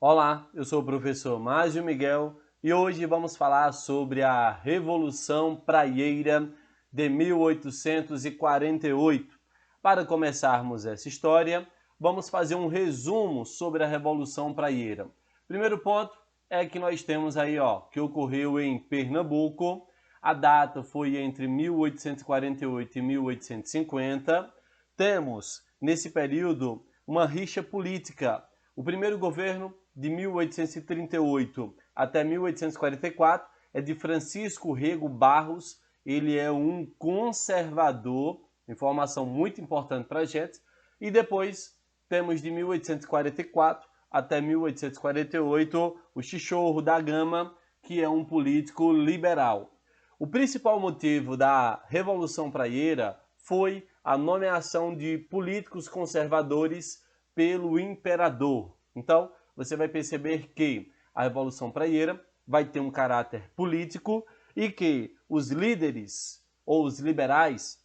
Olá, eu sou o professor Márcio Miguel e hoje vamos falar sobre a Revolução Praieira de 1848. Para começarmos essa história, vamos fazer um resumo sobre a Revolução Praieira. Primeiro ponto é que nós temos aí, que ocorreu em Pernambuco. A data foi entre 1848 e 1850. Temos, nesse período, uma rixa política. O primeiro governo, de 1838 até 1844, é de Francisco Rego Barros. Ele é um conservador, informação muito importante para a gente. E depois temos de 1844 até 1848 o Chichorro da Gama, que é um político liberal. O principal motivo da Revolução Praieira foi a nomeação de políticos conservadores pelo imperador. Então, você vai perceber que a Revolução Praieira vai ter um caráter político e que os líderes ou os liberais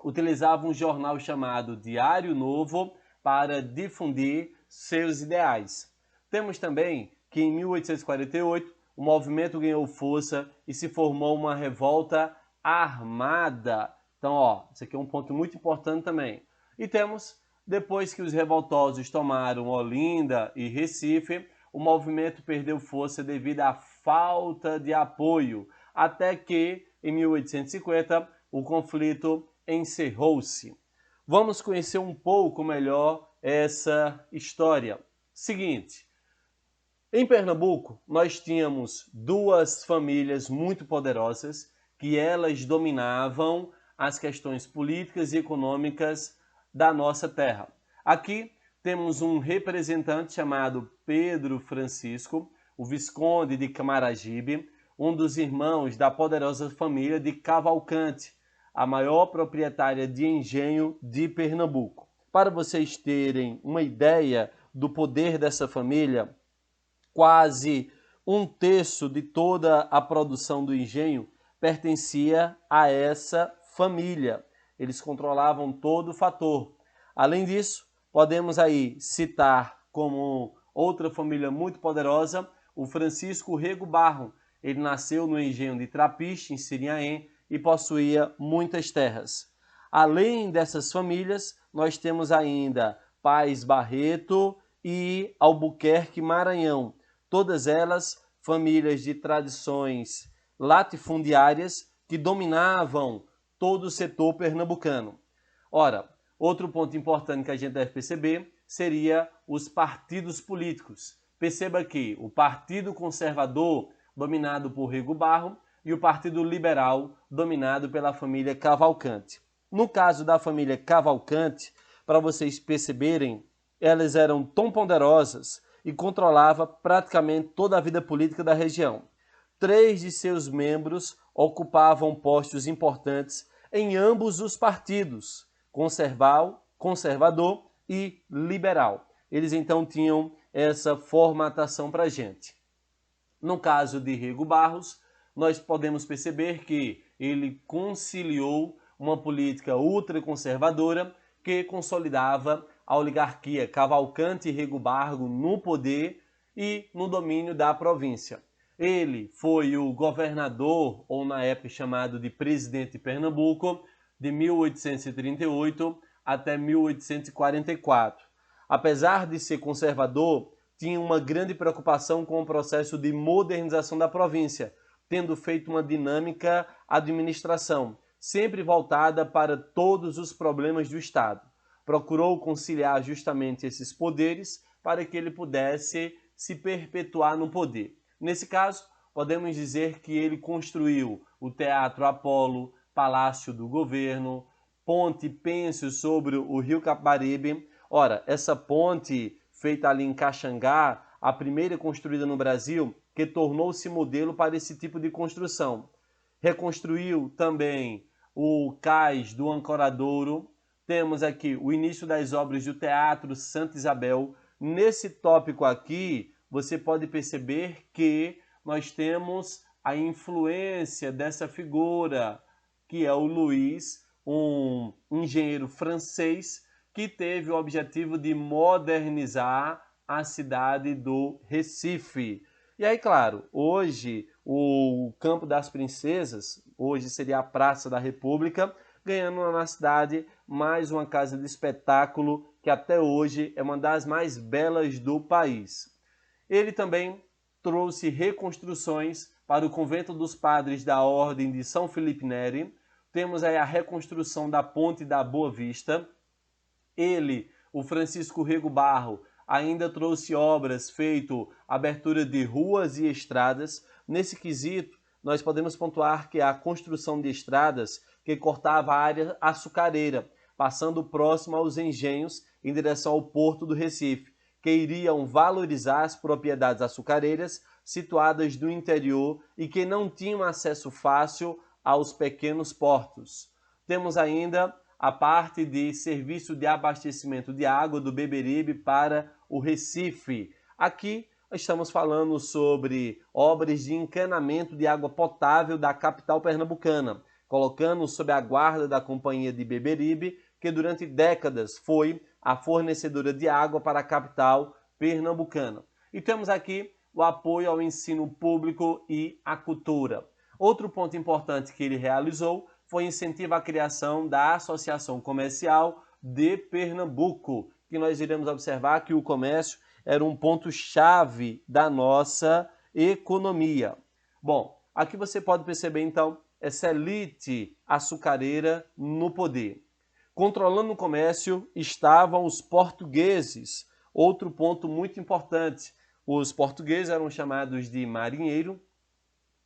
utilizavam um jornal chamado Diário Novo para difundir seus ideais. Temos também que em 1848 o movimento ganhou força e se formou uma revolta armada. Então, isso aqui é um ponto muito importante também. E temos, depois que os revoltosos tomaram Olinda e Recife, o movimento perdeu força devido à falta de apoio, até que, em 1850, o conflito encerrou-se. Vamos conhecer um pouco melhor essa história. Seguinte, em Pernambuco, nós tínhamos duas famílias muito poderosas que elas dominavam as questões políticas e econômicas da nossa terra. Aqui temos um representante chamado Pedro Francisco, o Visconde de Camaragibe, um dos irmãos da poderosa família de Cavalcante, a maior proprietária de engenho de Pernambuco. Para vocês terem uma ideia do poder dessa família, quase um terço de toda a produção do engenho pertencia a essa família. Eles controlavam todo o fator. Além disso, podemos aí citar como outra família muito poderosa o Francisco Rego Barro. Ele nasceu no engenho de Trapiche, em Sirinhaém, e possuía muitas terras. Além dessas famílias, nós temos ainda Paz Barreto e Albuquerque Maranhão. Todas elas famílias de tradições latifundiárias que dominavam todo o setor pernambucano. Ora, outro ponto importante que a gente deve perceber seria os partidos políticos. Perceba que o Partido Conservador, dominado por Rego Barro, e o Partido Liberal, dominado pela família Cavalcante. No caso da família Cavalcante, para vocês perceberem, elas eram tão poderosas e controlava praticamente toda a vida política da região. 3 de seus membros ocupavam postos importantes em ambos os partidos, conservador e liberal. Eles então tinham essa formatação para a gente. No caso de Rego Barros, nós podemos perceber que ele conciliou uma política ultraconservadora que consolidava a oligarquia Cavalcante e Rego Barro no poder e no domínio da província. Ele foi o governador, ou na época chamado de presidente de Pernambuco, de 1838 até 1844. Apesar de ser conservador, tinha uma grande preocupação com o processo de modernização da província, tendo feito uma dinâmica administração, sempre voltada para todos os problemas do Estado. Procurou conciliar justamente esses poderes para que ele pudesse se perpetuar no poder. Nesse caso, podemos dizer que ele construiu o Teatro Apolo, Palácio do Governo, Ponte Pêncil sobre o Rio Capibaribe. Ora, essa ponte feita ali em Caxangá, a primeira construída no Brasil, que tornou-se modelo para esse tipo de construção. Reconstruiu também o cais do Ancoradouro. Temos aqui o início das obras do Teatro Santa Isabel. Nesse tópico aqui, você pode perceber que nós temos a influência dessa figura, que é o Louis, um engenheiro francês que teve o objetivo de modernizar a cidade do Recife. E aí, claro, hoje o Campo das Princesas, hoje seria a Praça da República, ganhando na cidade mais uma casa de espetáculo que até hoje é uma das mais belas do país. Ele também trouxe reconstruções para o Convento dos Padres da Ordem de São Felipe Neri. Temos aí a reconstrução da Ponte da Boa Vista. Ele, o Francisco Rego Barro, ainda trouxe obras feito abertura de ruas e estradas. Nesse quesito, nós podemos pontuar que a construção de estradas que cortava a área açucareira, passando próximo aos engenhos em direção ao Porto do Recife, que iriam valorizar as propriedades açucareiras situadas no interior e que não tinham acesso fácil aos pequenos portos. Temos ainda a parte de serviço de abastecimento de água do Beberibe para o Recife. Aqui estamos falando sobre obras de encanamento de água potável da capital pernambucana, colocando sob a guarda da Companhia de Beberibe, que durante décadas foi a fornecedora de água para a capital pernambucana. E temos aqui o apoio ao ensino público e à cultura. Outro ponto importante que ele realizou foi incentivo à criação da Associação Comercial de Pernambuco, que nós iremos observar que o comércio era um ponto-chave da nossa economia. Bom, aqui você pode perceber então essa elite açucareira no poder. Controlando o comércio estavam os portugueses. Outro ponto muito importante, os portugueses eram chamados de marinheiro,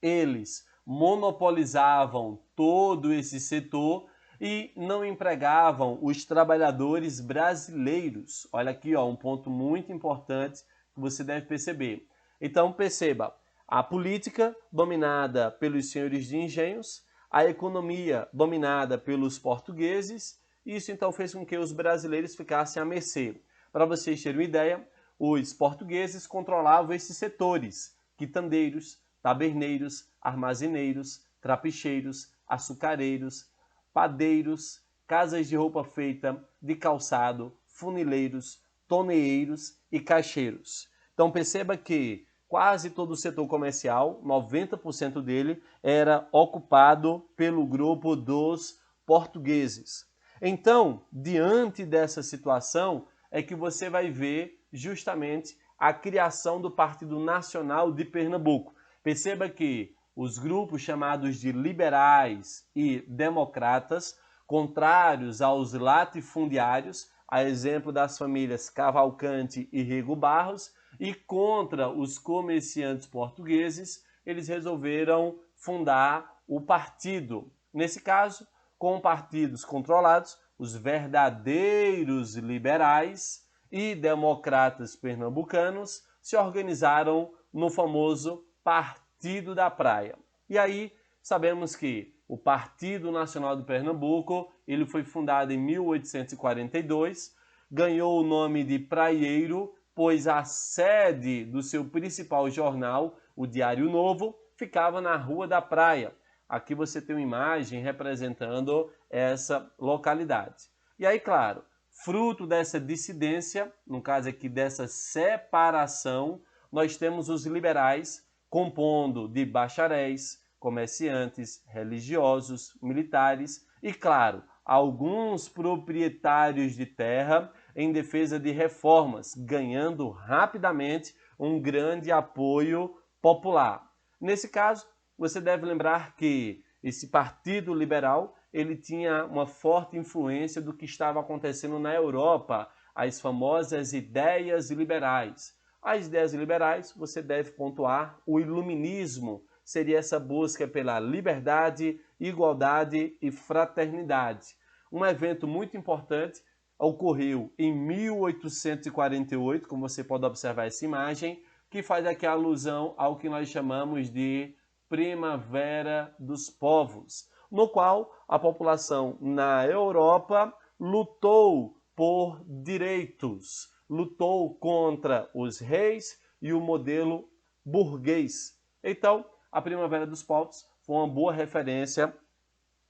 eles monopolizavam todo esse setor e não empregavam os trabalhadores brasileiros. Olha aqui, ó, um ponto muito importante que você deve perceber. Então perceba, a política dominada pelos senhores de engenhos, a economia dominada pelos portugueses, isso então fez com que os brasileiros ficassem à mercê. Para vocês terem uma ideia, os portugueses controlavam esses setores: quitandeiros, taberneiros, armazeneiros, trapicheiros, açucareiros, padeiros, casas de roupa feita, de calçado, funileiros, toneeiros e caixeiros. Então perceba que quase todo o setor comercial, 90% dele, era ocupado pelo grupo dos portugueses. Então, diante dessa situação, é que você vai ver justamente a criação do Partido Nacional de Pernambuco. Perceba que os grupos chamados de liberais e democratas, contrários aos latifundiários, a exemplo das famílias Cavalcante e Rego Barros, e contra os comerciantes portugueses, eles resolveram fundar o partido. Nesse caso, com partidos controlados, os verdadeiros liberais e democratas pernambucanos se organizaram no famoso Partido da Praia. E aí sabemos que o Partido Nacional de Pernambuco, ele foi fundado em 1842, ganhou o nome de Praieiro, pois a sede do seu principal jornal, o Diário Novo, ficava na Rua da Praia. Aqui você tem uma imagem representando essa localidade. E aí, claro, fruto dessa dissidência, no caso aqui dessa separação, nós temos os liberais compondo de bacharéis, comerciantes, religiosos, militares e, claro, alguns proprietários de terra em defesa de reformas, ganhando rapidamente um grande apoio popular. Nesse caso, você deve lembrar que esse Partido Liberal ele tinha uma forte influência do que estava acontecendo na Europa, as famosas ideias liberais. As ideias liberais, você deve pontuar, o iluminismo seria essa busca pela liberdade, igualdade e fraternidade. Um evento muito importante ocorreu em 1848, como você pode observar essa imagem, que faz aqui alusão ao que nós chamamos de Primavera dos Povos, no qual a população na Europa lutou por direitos, lutou contra os reis e o modelo burguês. Então, a Primavera dos Povos foi uma boa referência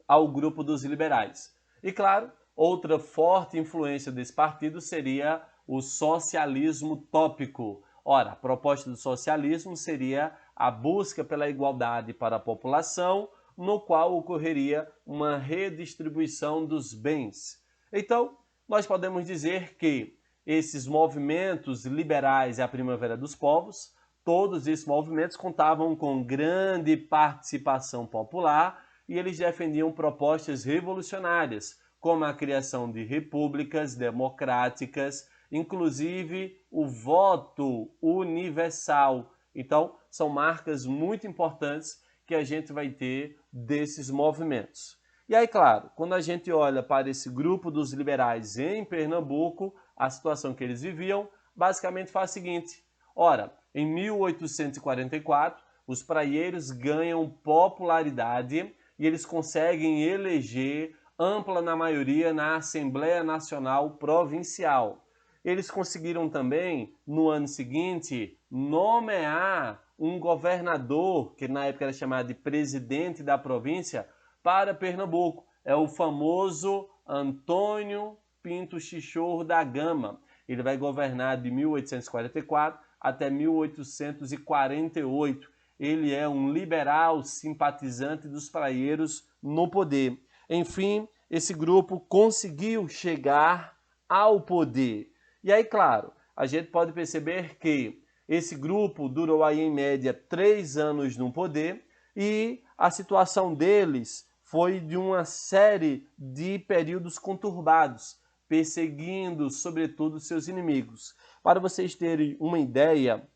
ao grupo dos liberais. E claro, outra forte influência desse partido seria o socialismo utópico. Ora, a proposta do socialismo seria a busca pela igualdade para a população, no qual ocorreria uma redistribuição dos bens. Então, nós podemos dizer que esses movimentos liberais e a Primavera dos Povos, todos esses movimentos contavam com grande participação popular e eles defendiam propostas revolucionárias, como a criação de repúblicas democráticas, inclusive o voto universal. Então, são marcas muito importantes que a gente vai ter desses movimentos. E aí, claro, quando a gente olha para esse grupo dos liberais em Pernambuco, a situação que eles viviam, basicamente faz o seguinte: ora, em 1844, os praieiros ganham popularidade e eles conseguem eleger ampla na maioria na Assembleia Nacional Provincial. Eles conseguiram também, no ano seguinte, nomear um governador, que na época era chamado de presidente da província, para Pernambuco. É o famoso Antônio Pinto Chichorro da Gama. Ele vai governar de 1844 até 1848. Ele é um liberal simpatizante dos praieiros no poder. Enfim, esse grupo conseguiu chegar ao poder. E aí, claro, a gente pode perceber que esse grupo durou aí em média 3 anos no poder e a situação deles foi de uma série de períodos conturbados, perseguindo, sobretudo, seus inimigos. Para vocês terem uma ideia,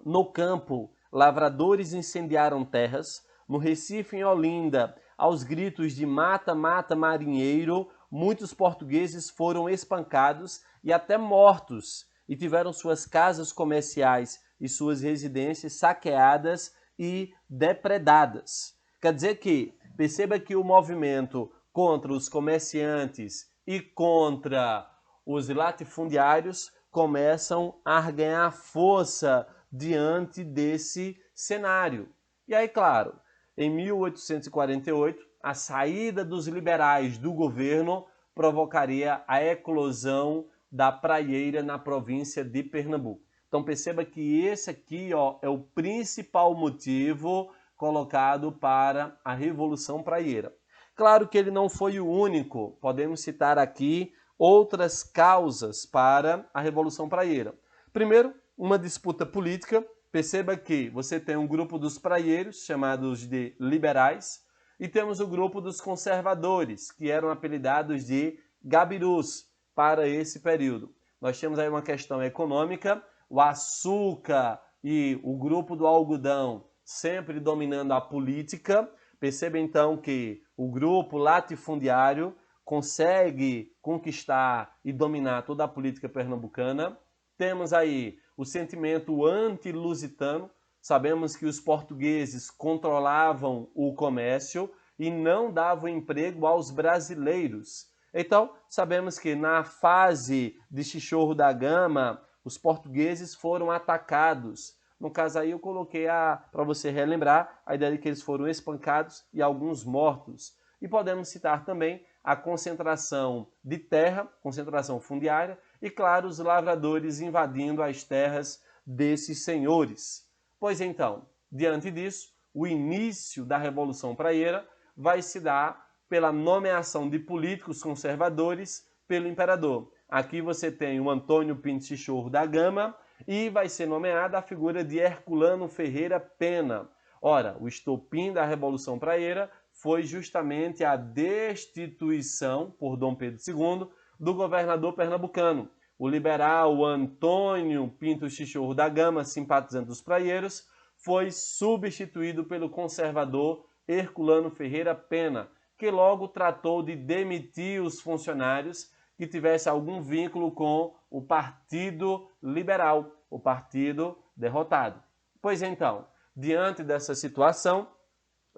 no campo, lavradores incendiaram terras. No Recife, em Olinda, aos gritos de mata, mata, marinheiro, muitos portugueses foram espancados e até mortos e tiveram suas casas comerciais e suas residências saqueadas e depredadas. Quer dizer que, perceba que o movimento contra os comerciantes e contra os latifundiários começam a ganhar força diante desse cenário. E aí, claro, em 1848, a saída dos liberais do governo provocaria a eclosão da praieira na província de Pernambuco. Então perceba que esse aqui é o principal motivo colocado para a Revolução Praieira. Claro que ele não foi o único, podemos citar aqui outras causas para a Revolução Praieira. Primeiro, uma disputa política. Perceba que você tem um grupo dos praieiros, chamados de liberais, e temos o grupo dos conservadores, que eram apelidados de gabirus para esse período. Nós temos aí uma questão econômica, o açúcar e o grupo do algodão sempre dominando a política. Perceba então que o grupo latifundiário consegue conquistar e dominar toda a política pernambucana. Temos aí o sentimento anti-lusitano. Sabemos que os portugueses controlavam o comércio e não davam emprego aos brasileiros. Então, sabemos que na fase de Chichorro da Gama, os portugueses foram atacados. No caso aí eu coloquei para você relembrar a ideia de que eles foram espancados e alguns mortos. E podemos citar também a concentração de terra, concentração fundiária, e claro, os lavradores invadindo as terras desses senhores. Pois então, diante disso, o início da Revolução Praieira vai se dar pela nomeação de políticos conservadores pelo imperador. Aqui você tem o Antônio Pinto Chichorro da Gama e vai ser nomeada a figura de Herculano Ferreira Pena. Ora, o estopim da Revolução Praieira foi justamente a destituição por Dom Pedro II do governador pernambucano. O liberal Antônio Pinto Chichorro da Gama, simpatizante dos praieiros, foi substituído pelo conservador Herculano Ferreira Pena, que logo tratou de demitir os funcionários que tivessem algum vínculo com o Partido Liberal, o partido derrotado. Pois então, diante dessa situação,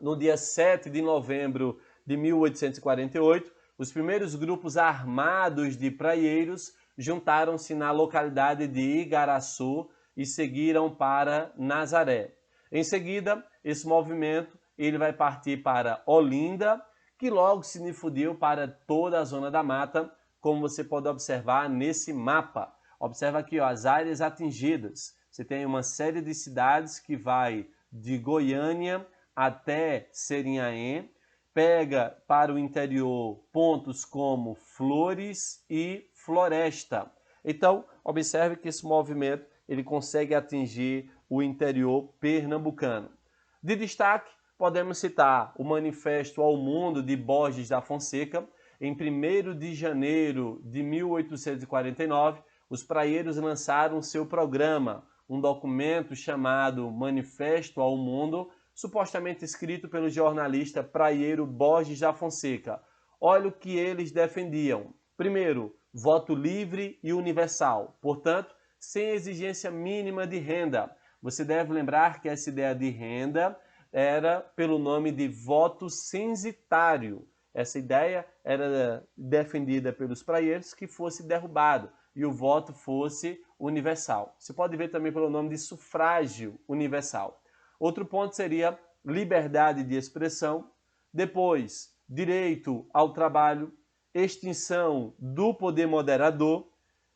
no dia 7 de novembro de 1848, os primeiros grupos armados de praieiros juntaram-se na localidade de Igaraçu e seguiram para Nazaré. Em seguida, esse movimento ele vai partir para Olinda, que logo se difundiu para toda a zona da mata, como você pode observar nesse mapa. Observa aqui, ó, as áreas atingidas. Você tem uma série de cidades que vai de Goiânia até Serinhaém, pega para o interior pontos como Flores e Floresta. Então, observe que esse movimento ele consegue atingir o interior pernambucano. De destaque, podemos citar o Manifesto ao Mundo de Borges da Fonseca. Em 1º de janeiro de 1849, os praieiros lançaram seu programa, um documento chamado Manifesto ao Mundo, supostamente escrito pelo jornalista praieiro Borges da Fonseca. Olha o que eles defendiam. Primeiro, voto livre e universal, portanto, sem exigência mínima de renda. Você deve lembrar que essa ideia de renda era pelo nome de voto censitário. Essa ideia era defendida pelos praieiros que fosse derrubado e o voto fosse universal. Você pode ver também pelo nome de sufrágio universal. Outro ponto seria liberdade de expressão, depois direito ao trabalho, extinção do poder moderador.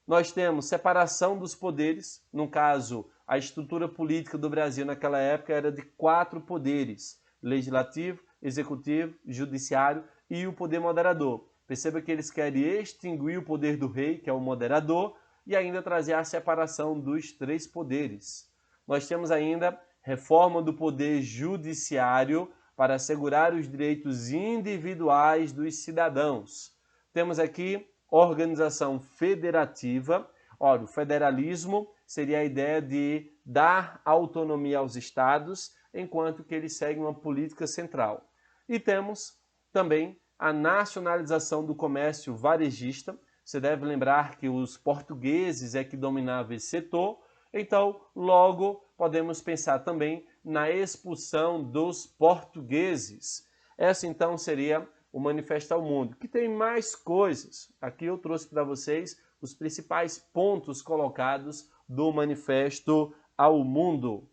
Nós temos separação dos poderes, no caso, a estrutura política do Brasil naquela época era de 4 poderes: legislativo, executivo, judiciário e o poder moderador. Perceba que eles querem extinguir o poder do rei, que é o moderador, e ainda trazer a separação dos 3 poderes. Nós temos ainda reforma do poder judiciário para assegurar os direitos individuais dos cidadãos. Temos aqui organização federativa. Ora, o federalismo seria a ideia de dar autonomia aos estados, enquanto que eles seguem uma política central. E temos também a nacionalização do comércio varejista. Você deve lembrar que os portugueses é que dominavam esse setor, então logo podemos pensar também na expulsão dos portugueses. Essa então seria o Manifesto ao Mundo, que tem mais coisas. Aqui eu trouxe para vocês os principais pontos colocados do Manifesto ao Mundo.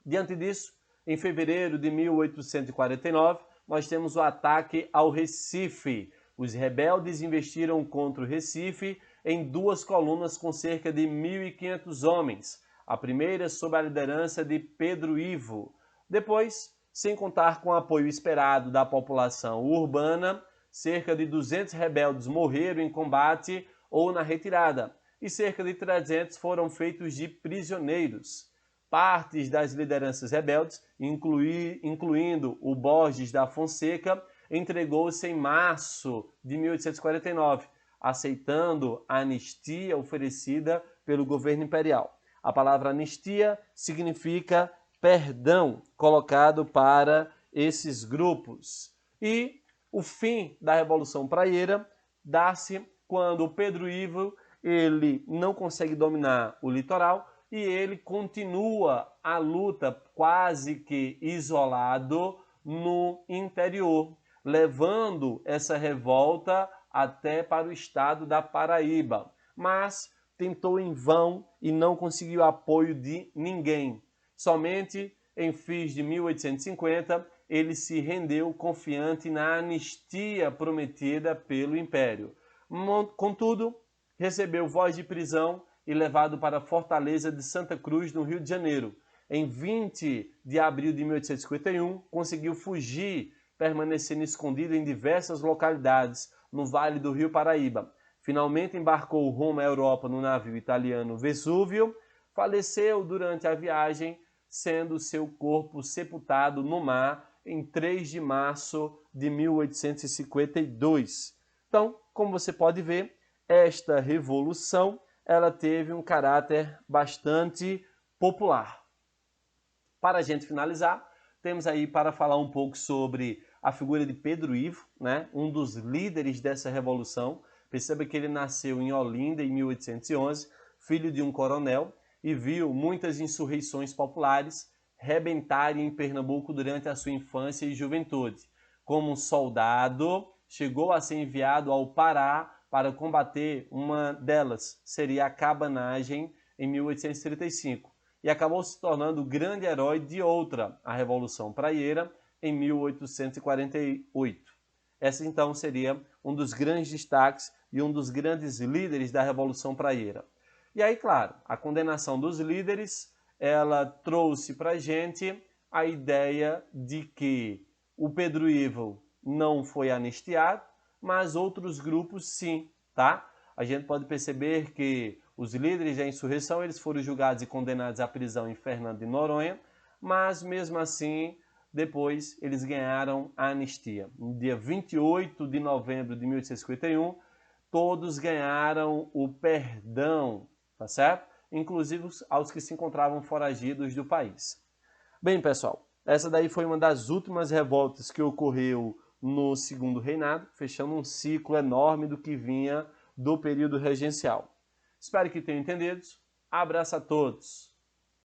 Diante disso, em fevereiro de 1849, nós temos o ataque ao Recife. Os rebeldes investiram contra o Recife em 2 colunas com cerca de 1.500 homens. A primeira sob a liderança de Pedro Ivo. Depois, sem contar com o apoio esperado da população urbana, cerca de 200 rebeldes morreram em combate ou na retirada, e cerca de 300 foram feitos de prisioneiros. Partes das lideranças rebeldes, incluindo o Borges da Fonseca, entregou-se em março de 1849, aceitando a anistia oferecida pelo governo imperial. A palavra anistia significa perdão colocado para esses grupos. E o fim da Revolução Praieira dá-se quando o Pedro Ivo ele não consegue dominar o litoral e ele continua a luta quase que isolado no interior, levando essa revolta até para o estado da Paraíba. Mas tentou em vão e não conseguiu apoio de ninguém. Somente em fins de 1850 ele se rendeu confiante na anistia prometida pelo Império. Contudo, recebeu voz de prisão e levado para a Fortaleza de Santa Cruz, no Rio de Janeiro. Em 20 de abril de 1851, conseguiu fugir, permanecendo escondido em diversas localidades no Vale do Rio Paraíba. Finalmente embarcou rumo à Europa no navio italiano Vesúvio, faleceu durante a viagem, sendo seu corpo sepultado no mar em 3 de março de 1852. Então, como você pode ver, esta revolução ela teve um caráter bastante popular. Para a gente finalizar, temos aí para falar um pouco sobre a figura de Pedro Ivo, né? Um dos líderes dessa revolução. Perceba que ele nasceu em Olinda em 1811, filho de um coronel, e viu muitas insurreições populares rebentarem em Pernambuco durante a sua infância e juventude. Como soldado, chegou a ser enviado ao Pará para combater uma delas, seria a cabanagem, em 1835, e acabou se tornando o grande herói de outra, a Revolução Praieira, em 1848. Essa então seria um dos grandes destaques e um dos grandes líderes da Revolução Praieira. E aí, claro, a condenação dos líderes, ela trouxe para a gente a ideia de que o Pedro Ivo não foi anistiado, mas outros grupos sim, tá? A gente pode perceber que os líderes da insurreição, eles foram julgados e condenados à prisão em Fernando de Noronha, mas mesmo assim, depois eles ganharam a anistia. No dia 28 de novembro de 1851, todos ganharam o perdão, tá certo? Inclusive aos que se encontravam foragidos do país. Bem, pessoal, essa daí foi uma das últimas revoltas que ocorreu no Segundo Reinado, fechando um ciclo enorme do que vinha do período regencial. Espero que tenham entendido. Abraço a todos!